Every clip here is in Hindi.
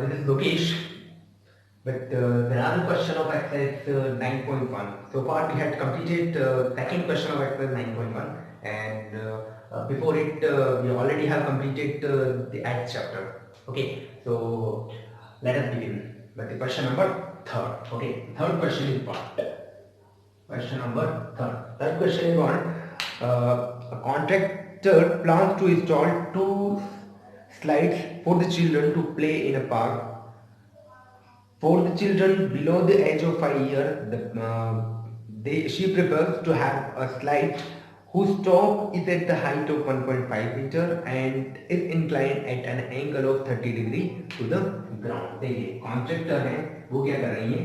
this is Lokesh with another question of exercise 9.1. So far we had completed second question of exercise 9.1, and before it we already have completed the eighth chapter. Okay, so let us begin with the question number third. Okay, third question is what? Question number third. Third question is on a contractor plans to install two slides for the children to play in a park. For the children below the age of 5 years, she prefers to have a slide whose top is at the height of 1.5 meter and is inclined at an angle of 30 degree to the ground. देखिए कॉन्ट्रैक्टर है वो क्या कर रही है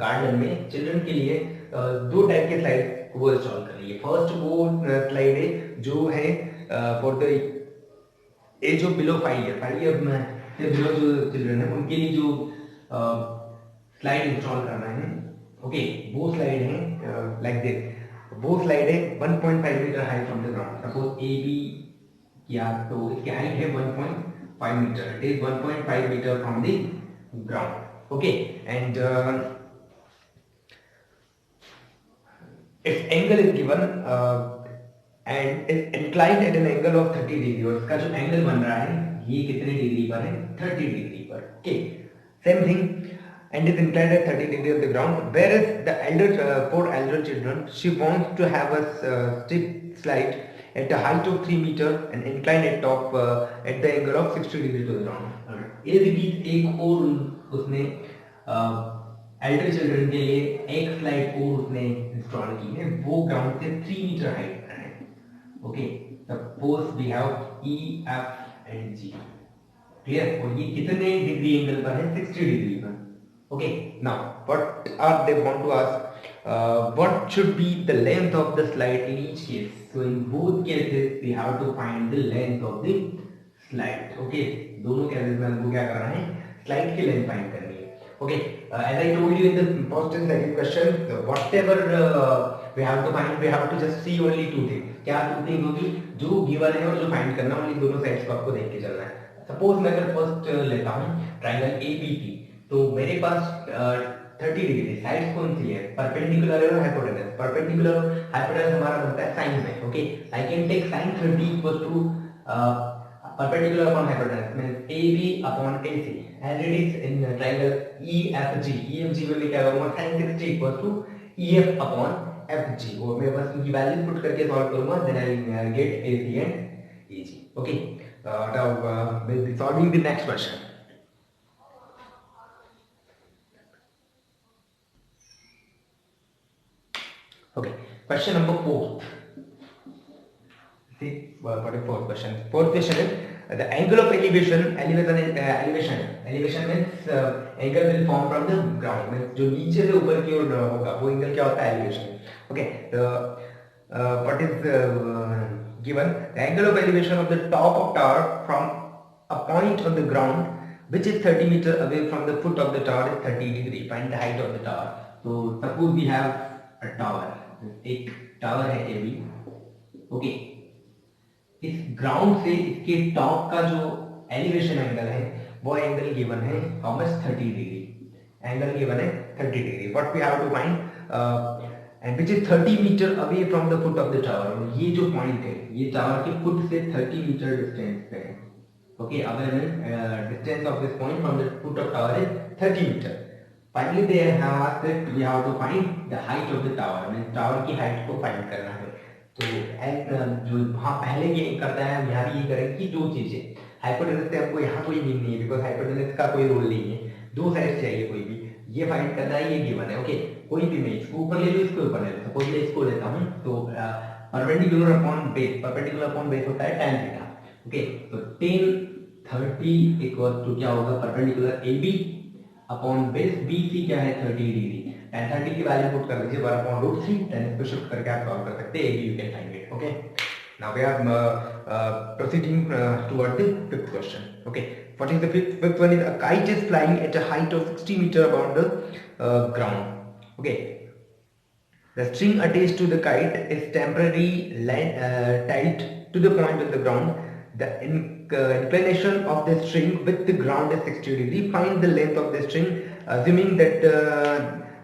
गार्डन में चिल्ड्रन के लिए दो टाइप के स्लाइड वो इंस्टॉल कर रही है. फर्स्ट वो स्लाइड है जो है for the age of below 5 year से बिलो जो चिल्ड्रन है उनके लिए जो स्लाइड इंस्टॉल करना है. ओके, वो स्लाइड है लाइक दिस. वो स्लाइड है 1.5 metre high from the ground. Suppose A B किया तो इसकी हाइट है 1.5 metre. It is 1.5 metre from the ground. Okay, and its angle is given and is inclined at an angle of 30 degree. और इसका जो एंगल बन रहा है ये कितने डिग्री पर है? 30 डिग्री पर. Okay, same thing, and is inclined at 30 degree of the ground. Whereas the for elder children, she wants to have a steep slide at a height of 3 meter and inclined at top at the angle of 60 degree to the ground. इस बीच एक और उसने एल्डर चिल्ड्रन के लिए एक स्लाइड और उसने इंस्टॉल की है, वो ग्राउंड से 3 मीटर हाइट पर है. Okay, suppose we have E F and G. Clear? और ये कितने डिग्री एंगल पर है? 60 डिग्री पर. Okay, now what are they want to ask what should be the length of the slide in each case. So in both cases we have to find the length of the slide. Okay, दोनों केसेस में हमको क्या करना है? स्लाइड की लेंथ फाइंड करनी है. Okay, as I told you in the first and second question, whatever we have to find, we have to just see only two things. क्या two things होगी? जो given है और जो find करना, only दोनों sides को आपको देख के चलना है. Suppose मैं अगर first लेता हूँ triangle ABP, तो मेरे पास 30 डिग्री साइड्स कौन सी है? परपेंडिकुलर और हाइपोटेनस. परपेंडिकुलर और हाइपोटेनस हमारा बनता है साइन में. Okay, I can take sine 30 equals to perpendicular upon hypotenuse means AB upon AC as it is in triangle EFG. EFG में क्या होगा? sin 60 equals to EF upon FG. वो मैं बस इनकी वैल्यूज पुट करके सॉल्व करूँगा, then I will get AC and EG. Okay, now we'll be solving the next question. Okay, question number 4. See, what is fourth question? Fourth question is the angle of elevation. Elevation means angle will form from the ground. Means जो नीचे से ऊपर की ओर होगा वो angle क्या होता है? Elevation. Okay, what is given? The angle of elevation of the top of tower from a point on the ground which is 30 meter away from the foot of the tower is 30 degree. Find the height of the tower. So suppose we have a tower. एक tower है AB. Okay, इस ग्राउंड से इसके टॉप का जो एलिवेशन एंगल है वो एंगल गिवन है how much? 30 degree. Angle given है 30 degree. What we have to find and which is 30 metre away from the foot of the tower. ये जो पॉइंट है ये टावर के फुट से 30 मीटर डिस्टेंस पे है. Okay, available distance of this point from the foot of tower is 30 metre. Finally they have asked that we have to find the height of the tower. Means tower की हाइट को फाइंड करना है. तो जो वहाँ पहले ये करता है यहाँ भी ये करेंगे कि दो चीजें. हाइपोटेनस से हमको यहाँ कोई मीन नहीं है बिकॉज हाइपोटेनस का कोई रोल नहीं है. दो साइड चाहिए कोई भी. ये फाइंड करना है, ये गिवन है. ओके, कोई भी मैं इसको ऊपर ले लो, इसको ऊपर ले लो. सपोज मैं इसको लेता हूँ तो perpendicular upon base. Perpendicular upon base होता है tan थीटा. ओके, तो tan 30 इक्वल टू क्या होगा? Perpendicular AB upon base BC क्या है? 30 डिग्री. tan 30 की वैल्यू पुट कर लीजिए 1/√3. tan इसको शिफ्ट करके आप सॉल्व कर सकते हैं. AB you can find it. Okay, now we are proceeding toward the fifth question. Okay, what is the fifth one? Is a kite is flying at a height of 60 meter above the ground. Okay, the string attached to the kite is temporarily tied to the point of the ground. The inclination of the string with the ground is 60 degree. Find the length of the string, assuming that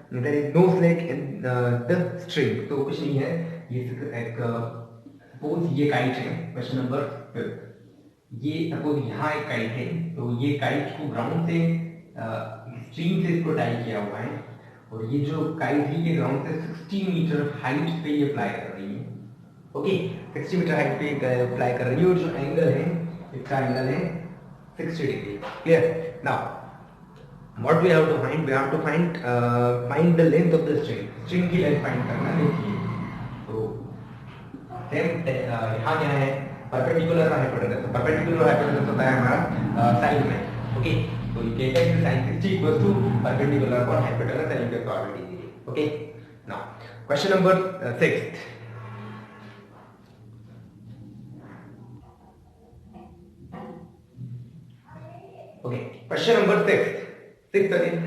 there is no snake in the string. तो कुछ नहीं है, ये एक सपोज ये काइट है, क्वेश्चन नंबर 5। ये सपोज यहाँ एक काइट है, तो ये काइट को ग्राउंड से स्ट्रिंग से इसको टाई किया हुआ है, और ये जो काइट है ये ग्राउंड से 60 मीटर हाइट पे ये फ्लाई कर रही है। ओके, 60 मीटर हाइट पे फ्लाई कर रही है, और जो एंगल है इसका एंगल है 60 degree. Clear? Now what we have to find, we have to find the length of the string की लेंथ फाइंड करना है। देखिए तो सेम यहाँ क्या है, परपेंडिकुलर और हाइपोटेनस। तो परपेंडिकुलर और हाइपोटेनस होता है हमारा साइन में। ओके, तो ये कहता है कि sin 60 इक्वल्स टू परपेंडिकुलर और hypotenuse and you can solve it easily. Okay, now question number 6। Okay, question number 6. 6 again.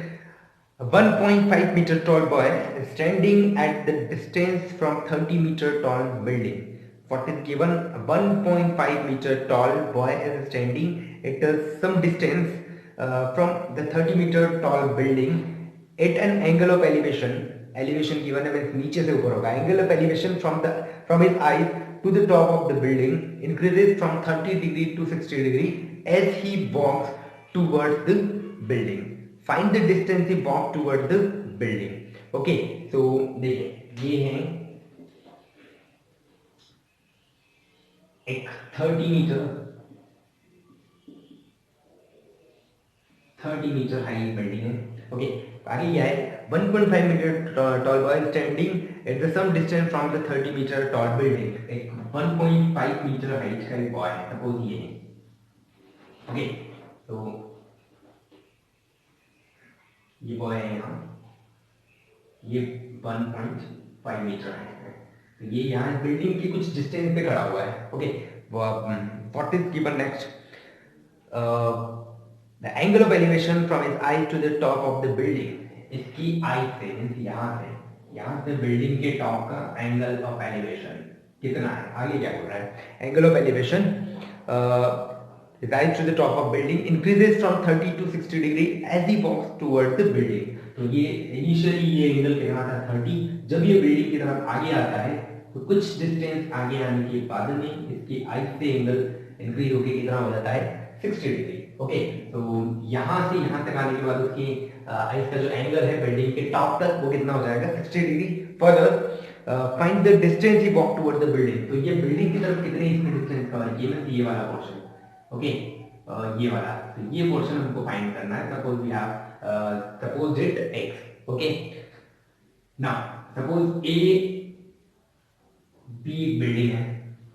A 1.5 meter tall boy is standing at the distance from 30 meter tall building. What is given? A 1.5 meter tall boy is standing at some distance from the 30 meter tall building at an angle of elevation. Elevation given है, means नीचे से ऊपर होगा। Angle of elevation from his eyes to the top of the building increases from 30 degree to 60 degree as he walks towards the building. Find the distance he walked towards the building. Okay, so देखिए ये है एक 30 मीटर हाई बिल्डिंग है। ओके, आगे क्या है, 1.5 metre tall boy standing at the some distance from the 30 metre tall building. एक 1.5 मीटर हाइट का एक बॉय है, सपोज ये है। ओके, तो ये बॉय है यहाँ, ये 1.5 मीटर है, तो ये यहाँ बिल्डिंग की कुछ डिस्टेंस पे खड़ा हुआ है। Okay, what is given next? The angle of elevation from his eye to the top of the building. इसकी आई से मींस यहाँ से बिल्डिंग के टॉप का एंगल ऑफ एलिवेशन कितना है? आगे क्या बोल रहा है? Angle of elevation rise to the top of building increases from 30 to 60 degree as he walks towards the building. तो ये इनिशियली ये एंगल कितना था? 30। जब ये बिल्डिंग की तरफ आगे आता है तो कुछ डिस्टेंस आगे आने के बाद में इसकी आई से एंगल इंक्रीज होकर कितना हो जाता है? 60 डिग्री। ओके, तो यहाँ से यहाँ तक आने के बाद उसकी आई का जो एंगल है बिल्डिंग के टॉप तक वो कितना हो जाएगा? 60 degree. Further find the distance he walk toward the building. तो ये बिल्डिंग की तरफ कितनी इसमें डिस्टेंस कवर किया? ये वाला पोर्शन। ओके, ये वाला, तो ये पोर्शन हमको फाइंड करना है। Suppose we have suppose it x। Okay, now suppose A B building है।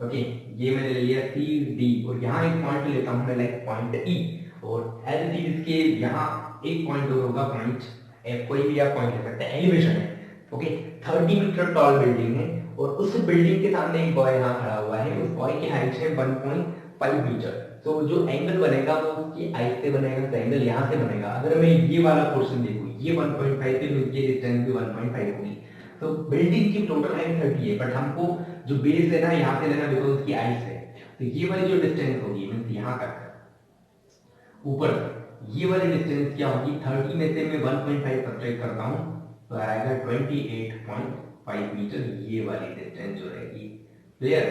ओके, ये मैंने ले लिया सी डी, और यहाँ एक पॉइंट लेता हूँ मैं, लाइक पॉइंट ई, और एज इट इज इसके यहाँ एक पॉइंट होगा पॉइंट एफ, कोई भी आप पॉइंट ले सकते हैं। एलिवेशन है। ओके, 30 मीटर टॉल बिल्डिंग है, और उस बिल्डिंग के सामने एक बॉय यहाँ खड़ा हुआ है। उस बॉय की हाइट है 1.5 मीटर। तो जो एंगल बनेगा वो उसकी आई से बनेगा, तो एंगल यहाँ से बनेगा। अगर मैं ये वाला पोर्शन देखूँ, ये 1.5 पे, ये डिस्टेंस भी 1.5 होगी, तो बिल्डिंग की टोटल हाइट 30 है, बट हमको जो बेस है ना यहाँ से लेना, बिकॉज उसकी आई से। तो ये वाली जो डिस्टेंस होगी मीन्स यहाँ तक ऊपर तक, ये वाली डिस्टेंस क्या होगी? 30 में से मैं 1.5 सब्ट्रैक्ट करता हूँ तो आएगा 28.5 मीटर, ये वाली डिस्टेंस जो रहेगी। क्लियर?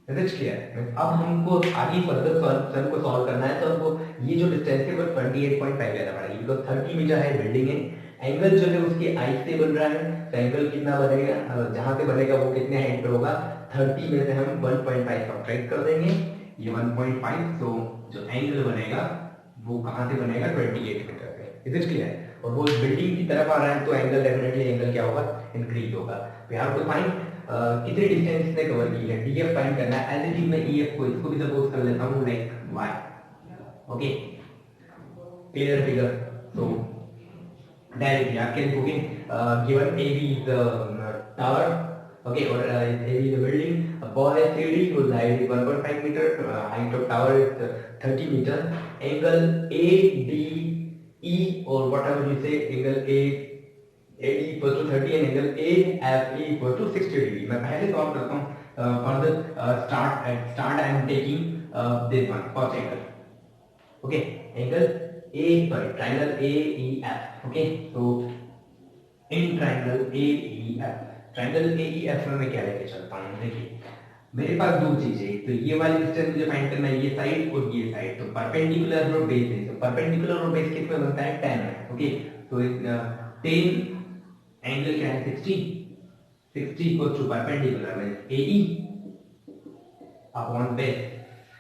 क्लियर? अब हमको आगे फर्दर सॉल्व को सॉल्व करना है, तो हमको ये जो डिस्टेंस है वो 28.5 लेना पड़ेगी, बिकॉज 30 मीटर है बिल्डिंग है। एंगल जो है उसकी आई से बन रहा है, तो एंगल कितना बनेगा? जहां से बनेगा वो कितने हाइट पे होगा? 30 में से हम 1.5 सब्ट्रैक्ट कर देंगे, ये 1.5, तो जो एंगल बनेगा वो कहां से बनेगा? 28 मीटर पे। Is it clear? और वो बिल्डिंग की तरफ आ रहा है, तो एंगल डेफिनेटली एंगल क्या होगा? इंक्रीज होगा। वी हैव टू फाइंड कितनी डिस्टेंस इसने कवर की है, डीएफ फाइंड करना है। एज इट इज मैं ईएफ को इसको भी सपोज कर लेता हूं like Y. Okay, clear figure? तो डायरेक्टली आप कैन लिखोगे given A B is the tower, okay, और A B the building, a boy is 3D whose height is 1.5 meter, height of tower is 30 meter, angle ADE or whatever you say, angle AD equals to 30 and angle AFE equals to 60 degree। मैं पहले सॉल्व करता हूँ for the start I am taking this one first angle. Okay, angle triangle AEF. Okay, so in triangle AEF में मैं क्या लेके चलता हूँ? देखिए मेरे पास दो चीजें, तो ये वाली डिस्टेंस मुझे फाइंड करना है, ये साइड और ये साइड। तो परपेंडिकुलर और बेस है, तो परपेंडिकुलर और बेस किस में बनता है? 10 में। ओके, तो 10 एंगल क्या है? 60 इक्वल टू परपेंडिकुलर में AE upon base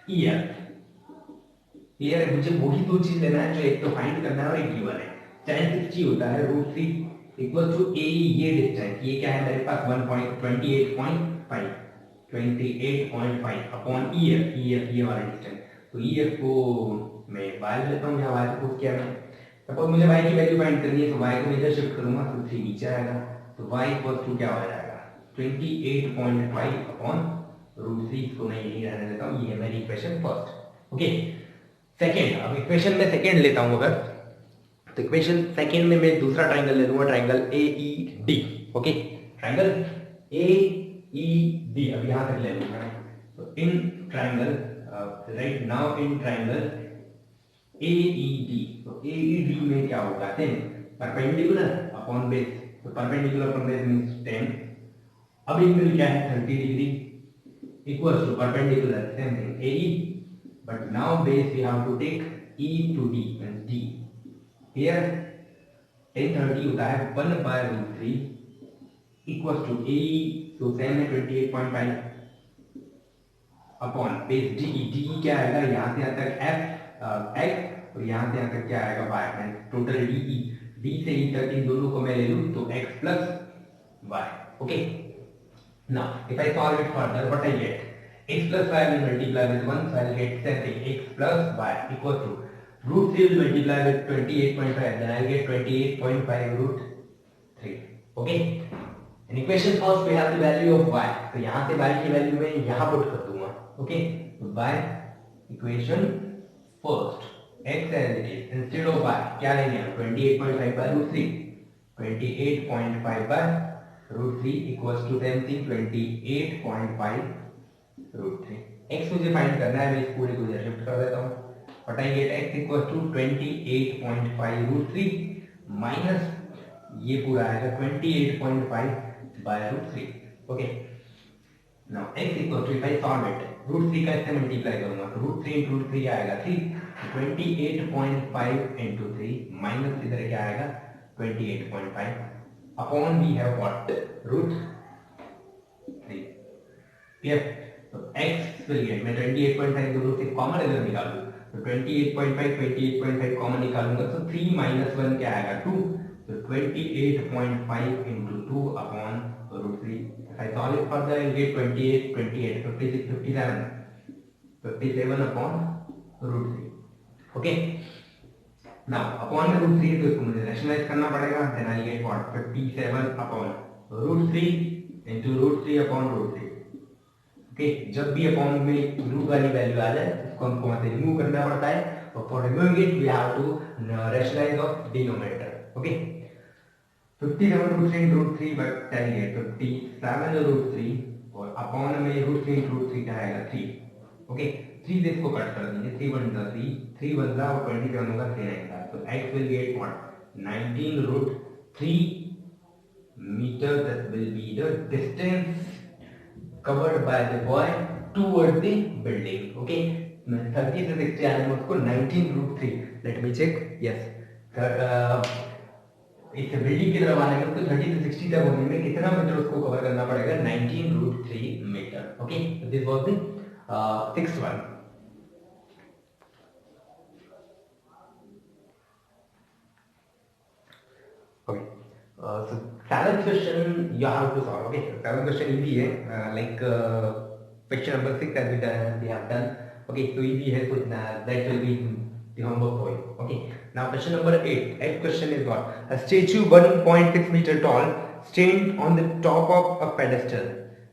EF। Clear है? मुझे वही दो चीज लेना है जो एक तो फाइंड करना है और एक गिवन है। tan 60 होता है √3 इक्वल टू AE, ये डिस्टेंस, ये क्या है मेरे पास? 28.5 अपॉन EF ये वाला डिस्टेंस। तो EF को मैं y लेता हूँ, यहाँ y को पुट किया मैंने। सपोज मुझे y की वैल्यू फाइंड करनी है, तो y को मैं इधर शिफ्ट करूंगा तो 3 नीचे आएगा, तो y इक्वल टू क्या हो जाएगा? 28.5 अपॉन √3। इसको मैं यही रहने देता हूँ, ये है मेरी इक्वेशन फर्स्ट। ओके, सेकेंड, अब इक्वेशन में सेकेंड लेता हूँ अगर, तो इक्वेशन सेकेंड में मैं दूसरा ट्राइंगल ले लूंगा, triangle AED। Okay, triangle AED अब यहां तक ले लूंगा। तो in triangle right now in triangle AED, तो AED में क्या होगा? 10 परपेंडिकुलर अपॉन बेस, तो परपेंडिकुलर अपॉन बेस मींस 10। अब एंगल क्या है? 30 degree equal to perpendicular same thing AE, but now base we have to take E to D and D. Here 1030 होता है 1/√3 equals to AE, so same है 28.5 अपॉन बेस DE। DE क्या आएगा? यहाँ से यहाँ तक X और यहाँ से यहाँ तक क्या आएगा? Y। टोटल DE, D से E तक इन दोनों को मैं ले लूँ तो X plus Y। Okay, now if I solve it further, what I get? X plus y will multiply with 1, so I will get same thing, x plus y equal to √3 will multiply with 28.5, then I will get 28.5 √3. Okay, in equation first we have the value of y, तो यहाँ से y की वैल्यू मैं यहाँ पुट कर दूंगा। ओके, तो by equation first x as it is, instead of y क्या लेंगे हम? 28.5 by √3, 28.5 by √3 equals to same thing 28.5 √3। x मुझे फाइंड करना है, मैं इस पूरे को इधर शिफ्ट कर देता हूँ, और I get x equal to 28.5 √3 minus ये पूरा आएगा 28.5 by √3। Okay, now x equal to, if I solve it, √3 का इससे मल्टीप्लाई करूंगा तो √3 into √3 आएगा 3, 28.5 into 3 माइनस इधर क्या आएगा? 28.5 upon we have what? √3। Yes, तो x will get, मैं 28.5 दोनों से कॉमन अगर निकालूं तो 28.5 कॉमन निकालूंगा तो 3 minus 1 क्या आएगा? 2, तो 28.5 into 2 upon √3। if I solve it further I will get 28 56 57 upon √3। Okay, now upon में √3 तो इसको मुझे रैशनलाइज करना पड़ेगा, then I get what? 57 upon √3 into √3 upon √3। Okay, जब भी अपॉन में रूट वाली वैल्यू आ जाए उसको हमको वहां से रिमूव करना पड़ता है, और for removing it we have to rationalise of denominator. Okay, 57 √3 √3 but 10 है 57 √3 और अपॉन में √3 √3 क्या आएगा? 3। ओके, 3 से इसको कट कर दीजिए, 3 1 3 3 1 और 27 होगा 3 आएगा, तो x will get what? 19 √3 meter, that will be the distance covered by the boy towards the building। okay, 30 से 60 आने में उसको 19 √3, let me check, yes, इस बिल्डिंग की तरफ आने में उसको 30 से 60 तक होने में कितना मीटर उसको कवर करना पड़ेगा? 19 √3 मीटर। Okay, this was the 6th one। okay, so 7th question you have to solve। okay, 7th question easy है, like question number 6 as we have done। okay, so easy है, so that will be the homework for you। okay, now question number 8, 8th question is what? A statue 1.6 meter tall stand on the top of a pedestal।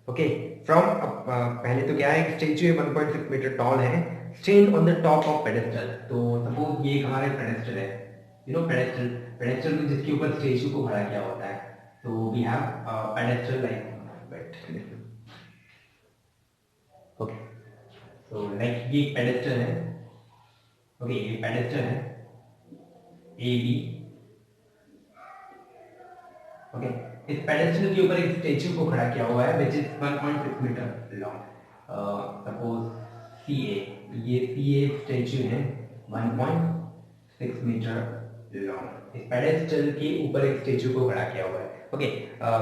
okay, from पहले तो क्या है, स्टेचू 1.6 मीटर टॉल है, stand on the top of pedestal. तो सपोज ये हमारे पेडेस्टल है, यू नो पेडेस्टल में जिसके ऊपर स्टेचू को खड़ा किया होता है, तो we have pedestal like, wait, okay, so like ये पेडेस्टल है, ओके ये पेडेस्टल है ए बी, ओके इस पेडेस्टल के ऊपर एक स्टेच्यू को खड़ा किया हुआ है which is 1.6 metre long, suppose C A, ये सी ए स्टेच्यू है 1.6 मीटर लॉन्ग, इस पेडेस्टल के ऊपर एक स्टेच्यू को खड़ा किया हुआ है। Okay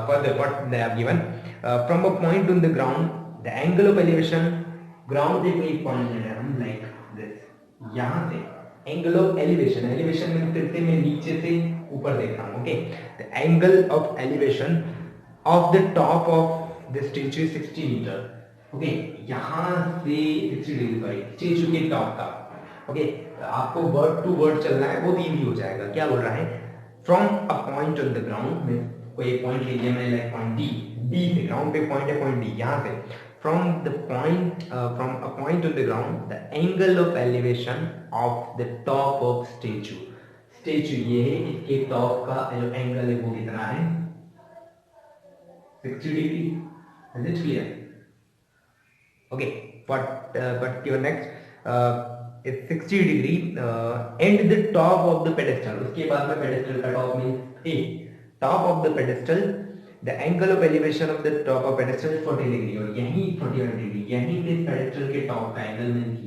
further what they have given, from a point on the ground the angle of elevation, ground से कोई पॉइंट ले रहे हैं हम लाइक दिस, यहाँ से एंगल ऑफ एलिवेशन, एलिवेशन में फिर से मैं नीचे से ऊपर देख रहा हूँ, okay the angle of elevation of the top of the statue 60 metre, okay यहाँ से 60 डिग्री सॉरी स्टेच्यू के टॉप का, ओके आपको वर्ड टू वर्ड चलना है, बहुत इजी हो जाएगा। क्या बोल रहा है, from a point on the ground में कोई एक पॉइंट ले लिया मैंने लाइक पॉइंट डी, डी से ग्राउंड पे पॉइंट है पॉइंट डी, यहाँ से from the point from a point on the ground the angle of elevation of the top of statue, statue ये है, इसके टॉप का जो एंगल है वो कितना है 60 degree, is it clear? Okay but your next is 60 degree and the top of the pedestal, उसके बाद में pedestal का top means A, top of the pedestal the angle of elevation of the top of pedestal is 40 degree, और यही 41 डिग्री, यही से pedestal के टॉप का एंगल मींस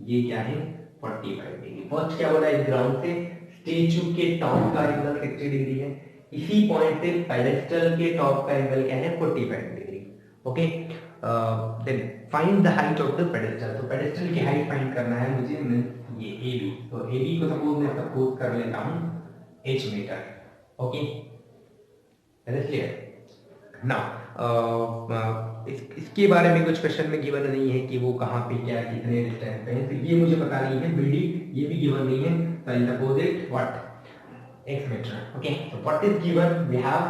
ये क्या है 45 डिग्री। फर्स्ट क्या बोला है, ग्राउंड से स्टेच्यू के टॉप का एंगल 60 डिग्री है, इसी पॉइंट से pedestal के टॉप का एंगल क्या है 45 degree. Okay then find the height of the pedestal, तो pedestal की हाइट फाइंड करना है मुझे मींस ये AB, तो AB को सपोज कर लेता हूँ h metre, okay clear now. इसके बारे में कुछ क्वेश्चन में गिवन नहीं है कि वो कहाँ पे क्या कितने डिस्टेंस पे है, तो ये मुझे पता नहीं है, बीडी ये भी गिवन नहीं है, तो I suppose it what x metre, okay so what is given we have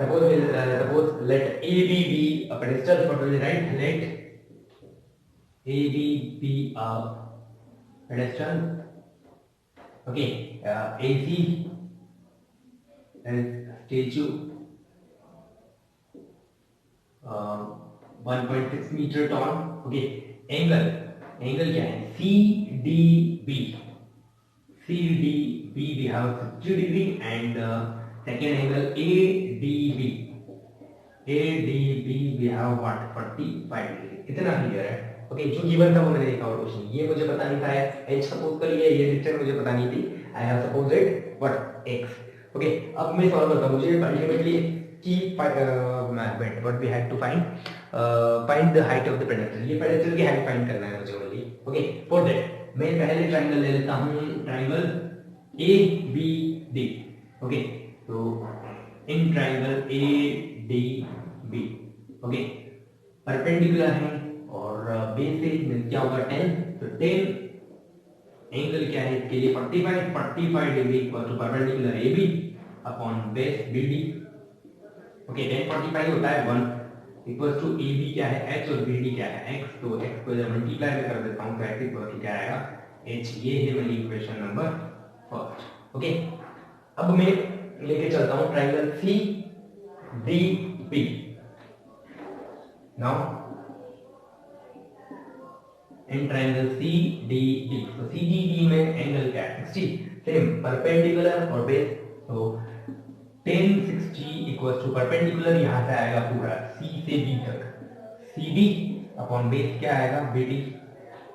suppose let AB be a pedestal for the right, let AB be a pedestal, okay AC is statue 1.6 meter tall, okay angle क्या है CDB, we have 60 degree and second angle ADB we have what 45 degree, इतना क्लियर है। ओके जो गिवन था वो मैंने लिखा और क्वेश्चन, ये मुझे पता नहीं था h सपोज कर लिया, ये डिस्टेंस मुझे पता नहीं थी, I have suppose it what x, okay अब मैं सॉल्व करता हूं, मुझे अल्टीमेटली की what we had to find the height of the pedestal, ये पेडेस्टल की हाइट फाइंड करना है मुझे ओनली, ओके फॉर दैट मैं पहले ट्रायंगल ले लेता हूं, ट्रायंगल ABD, ओके तो in triangle ADB, okay perpendicular है और बेस से क्या होगा 10, तो 10 एंगल क्या है इसके लिए 45 degree equal to perpendicular AB upon base BD, okay 10 45 होता है 1 इक्वल टू AB क्या है h और BD क्या है x, तो x को जब मल्टीप्लाई कर देता हूं तो x इक्वल टू क्या आएगा h, ये है मेरी इक्वेशन नंबर फर्स्ट। ओके अब मैं लेके चलता हूं triangle CDB, now in triangle CDB, तो CDB में एंगल क्या है 60, सेम परपेंडिकुलर और बेस, तो 10 60 इक्वल्स टू परपेंडिकुलर यहाँ से आएगा पूरा C से B तक, CB अपॉन बेस क्या आएगा BD,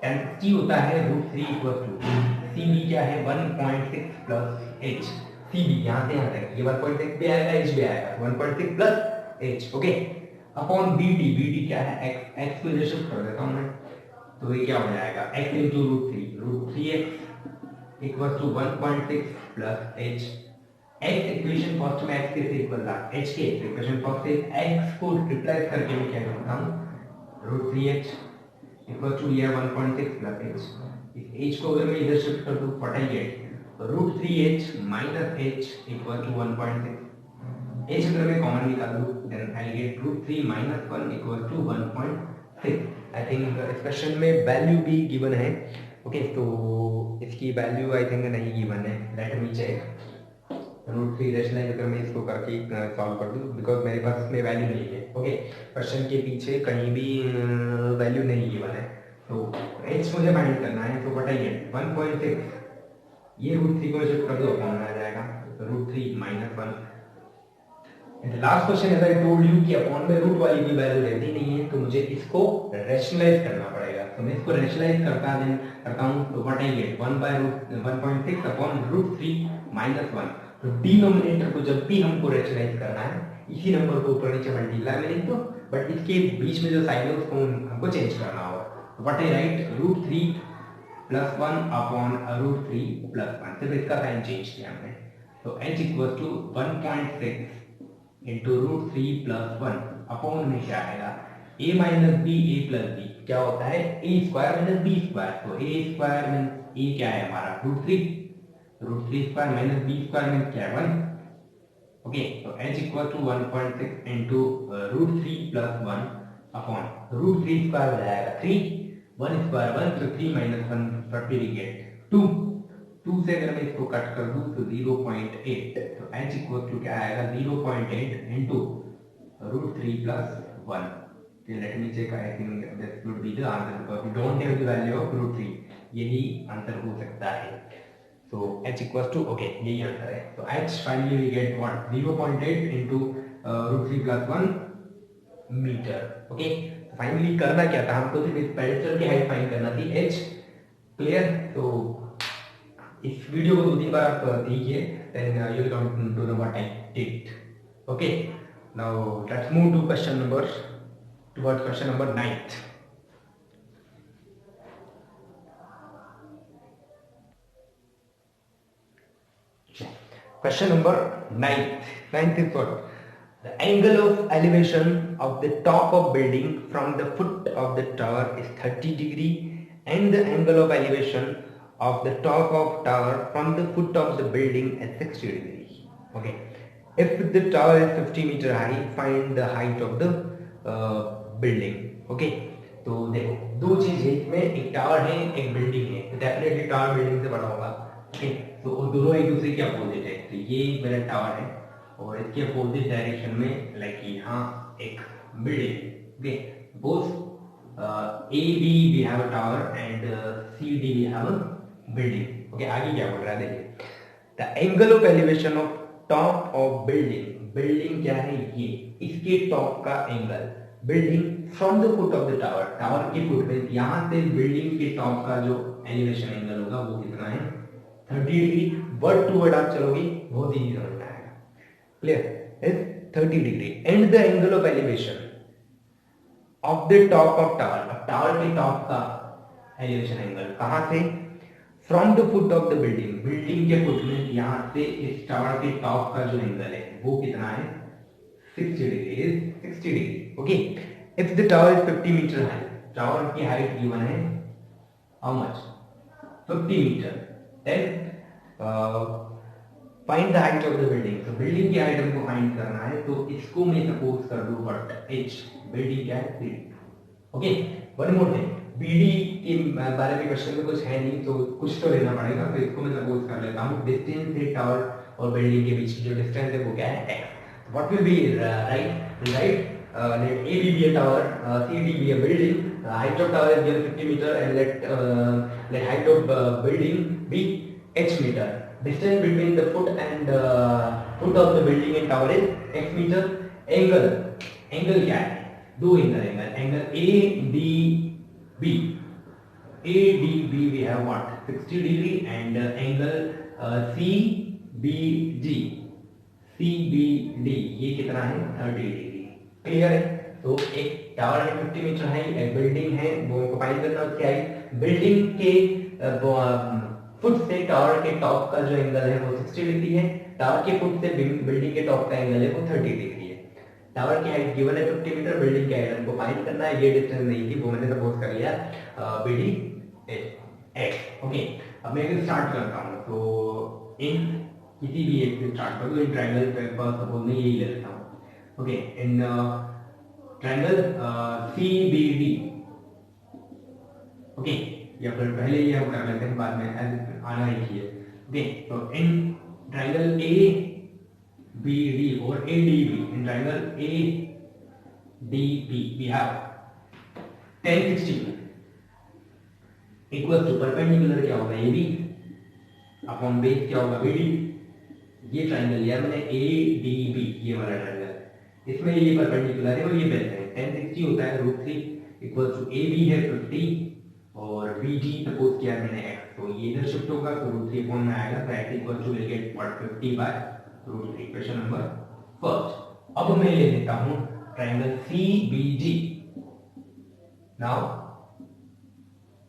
10 60 होता है √3 इक्वल्स टू CB क्या है 1.6 प्लस h, CB यहाँ से यहाँ तक ये 1.6 भी आएगा h भी आएगा 1.6 plus h, okay upon BD क्या है x को इधर शिफ्ट कर देता हूँ मैं, तो ये क्या हो जाएगा x into √3 equals to 1.6 plus h, x equation first में x के इक्वल था h के, इक्वेशन फर्स्ट से x को रिप्लेस करके मैं क्या करता हूँ √3h इक्वल टू ये 1.6 प्लस h, इस h को अगर मैं इधर शिफ्ट कर दूं 48, तो √3h minus h equal to 1.6, h अगर मैं कॉमन निकाल दूं then I get √3 minus 1 equal to 1.6। I think इस क्वेश्चन में वैल्यू भी गिवन है, ओके तो इसकी वैल्यू आई थिंक नहीं गिवन है, let me check, root three rationalise अगर मैं इसको करके सॉल्व कर दूँ, बिकॉज मेरे पास इसमें वैल्यू नहीं है। ओके, क्वेश्चन के पीछे कहीं भी वैल्यू नहीं गिवन है, तो एच मुझे फाइंड करना है। तो बताइए 1.6, ये रूट थ्री को शिफ्ट कर दो, अपॉन में आ जाएगा root three minus one. Last question as I told you कि अपॉन में रूट वाली कोई वैल्यू रहती नहीं है, तो मुझे इसको रेशनलाइज करना पड़ेगा। तो मैं इसको रेशनलाइज करता हूँ, तो what I get 1/1.6 upon root three minus one. तो डिनोमिनेटर को जब भी हमको रेशनलाइज करना है, इसी नंबर को ऊपर नीचे मल्टीप्लाई में लिख दो, बट इसके बीच में जो साइन है उसको हमको चेंज करना होगा। तो what I write root three plus one upon root three plus one, सिर्फ इसका साइन चेंज किया हमने। तो h equal to 1.6 into root three plus one upon में क्या आएगा a minus B, A plus B क्या होता है a square minus B square. तो a स्क्वायर मीन्स a क्या है हमारा root three square minus B square means क्या है 1। ओके, तो h equal to 1.6 into root three plus one upon root three square हो जाएगा 3, 1 स्क्वायर 1, तो 3 माइनस 1 सर्टिफिकेट 2, 2 से अगर मैं इसको कट कर दूं तो 0.8, तो h इक्वल टू क्या आएगा 0.8 into root three plus one. Let me check, I think this would be the answer because we don't have the value of root three, यही आंसर हो सकता है। So h equals to, okay, यही आंसर है। तो h finally we get what 0.8 into root 3 plus 1 metre. Okay, finally करना क्या था हमको, सिर्फ इस पेडेस्टल की हाइट फाइंड करना थी h। क्लियर? तो इस वीडियो को 2-3 बार आप देखिए, then you will come to know what I did. Okay, now let's move to question number 9th. Question number 9th is what? The angle of elevation of the top of building from the foot of the tower is 30 degree and the angle of elevation of the top of tower from the foot of the building is 60 degree. Okay. If the tower is 50 meter high, find the height of the building. Okay. तो देखो दो चीज है इसमें, एक टावर है एक बिल्डिंग है, तो डेफिनेटली टावर बिल्डिंग से बड़ा होगा। ओके, तो दोनों एक दूसरे के अपोजिट है। तो ये मेरा टावर है और इसके अपोजिट डायरेक्शन में लाइक यहाँ एक building. Okay, both A B we have a tower and C D we have a building. Okay, आगे क्या बोल रहा है देखिए, the angle of elevation of top of building, building क्या है ये, इसके टॉप का angle, building from the foot of the tower, tower के फुट में यहाँ से बिल्डिंग के टॉप का जो एलिवेशन एंगल होगा वो कितना है 30 डिग्री। वर्ड टू वर्ड आप चलोगे बहुत इजी समझ में आएगा। Clear? Is 30 degree and the angle of elevation of the top of tower, tower के टॉप का एलिवेशन एंगल कहां से, from the foot of the building, building के फुट में यहां से इस टावर के टॉप का जो एंगल है वो कितना है 60 degree, is 60 degree. Okay, if the tower is 50 metre high, tower की हाइट गिवन है how much 50 metre, then find the height of the building. तो बिल्डिंग की हाइट हमको फाइंड करना है, तो इसको मैं सपोज कर दूं व्हाट h, बिल्डिंग क्या है 3। Okay, one more thing, BD के बारे में क्वेश्चन में कुछ है नहीं तो कुछ तो लेना पड़ेगा, तो इसको मैं सपोज कर लेता हूं डिस्टेंस है टावर और बिल्डिंग के बीच की जो डिस्टेंस है वो क्या है x। What will be right let AB be a tower, CD be a building, height of tower is given 50 meter and let height of building be h meter. Distance between the foot and foot of the building and tower is x meter. Angle क्या है, दो angle ADB, we have what 60 degree and angle CBD ये कितना है 30 डिग्री। क्लियर है? तो एक टावर है 50 मीटर है, एक बिल्डिंग है वो फाइंड करना है क्या है, बिल्डिंग के फुट से टावर के टॉप का जो एंगल है वो 60 डिग्री है, टावर के फुट से बिल्डिंग के टॉप का एंगल है वो 30 डिग्री है। टावर की हाइट गिवन है 50 मीटर, बिल्डिंग की हाइट हमको फाइंड करना है, ये डिस्टेंस नहीं थी वो मैंने सपोज कर लिया BD x। ओके, अब मैं इसे स्टार्ट करता हूँ, तो इन किसी भी एक से स्टार्ट कर दो, इन ट्रायंगल पे सपोज मैं यही ले लेता हूँ। Okay, in triangle CBD। Okay, या फिर पहले ये हम कर लेते हैं बाद में आना ही है। ओके, तो in triangle BD or ADB. In triangle ADB we have tan 60 equals to perpendicular क्या होगा AB अपॉन बेस क्या होगा BD. ये ट्राइंगल लिया मैंने ADB, ये वाला ट्राइंगल, इसमें ये परपेंडिकुलर है और ये बेस है. tan 60 होता है √3 इक्वल टू AB है 50 और BD सपोज किया मैंने x, तो ये इधर शिफ्ट होगा तो √3 अपॉन में आएगा, तो x equal to will get 50/√3. Question number first. अब मैं ले लेता हूं triangle CBD. Now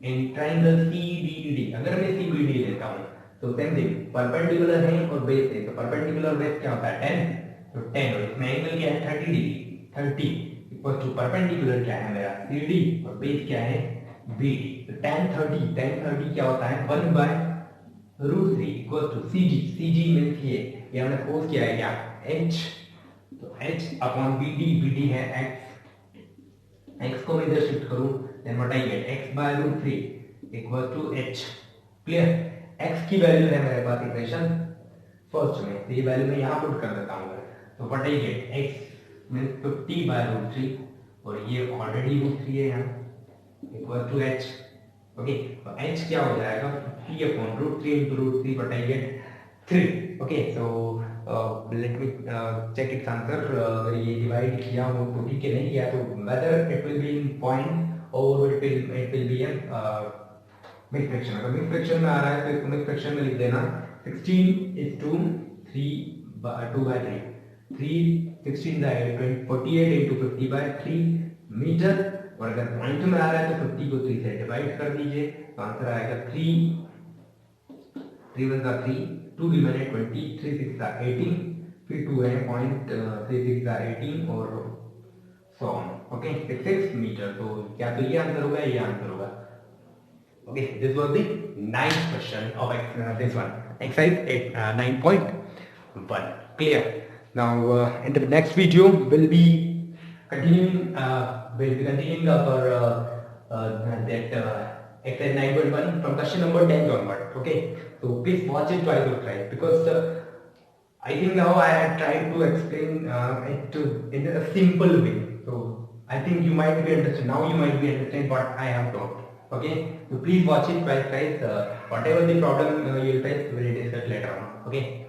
in triangle CBD अगर मैं CBD लेता हूं तो सेम थिंग, परपेंडिकुलर है और बेस है, तो परपेंडिकुलर बेस क्या होता है 10, तो 10 और इसमें एंगल क्या है 30 डिग्री. 30 इक्वल टू परपेंडिकुलर क्या है मेरा CD और बेस क्या है BD. तो tan 30 क्या होता है 1/√3 इक्वल टू CG मींस ये हमने सपोज किया है क्या h, तो h अपॉन BD है x को मैं इधर शिफ्ट करूं then what I get x/√3 equal to h. Clear. x की वैल्यू है मेरे पास इक्वेशन फर्स्ट में, तो ये वैल्यू मैं यहाँ पुट कर देता हूँ. तो what I get x means 50/√3 और ये ऑलरेडी √3 है यहाँ इक्वल टू h. ओके, तो h क्या हो जाएगा 50/√3 into √3 what I get 3. Okay, so let me check its answer. अगर ये डिवाइड किया हो तो ठीक है, नहीं किया तो whether it will be in point और it will be in mix fraction. अगर मिक्स फ्रैक्शन में आ रहा है तो इसको मिक्स फ्रैक्शन में लिख देना 16:2/3 16 48 into 50/3 मीटर. और अगर पॉइंट में आ रहा है तो 50 को 3 से डिवाइड कर दीजिए, तो आंसर आएगा 3 1 3 2 रिमेन 20 3 6 18 फिर 2 है 0.36 18 और सो ऑन. Okay, 6 metre. तो क्या तो ये आंसर होगा, ये आंसर होगा. Okay, this was the ninth question of this one, exercise 9.1. Clear. Now, in the next video, we'll be continuing our that exercise 9.1 from question number 10 onward. Okay, so please watch it twice or thrice because I think now I had tried to explain it in a simple way. So I think you might be understand now. You might be understand what I have taught. Okay, so please watch it twice guys. Whatever the problem you will face, we will discuss later on. Okay.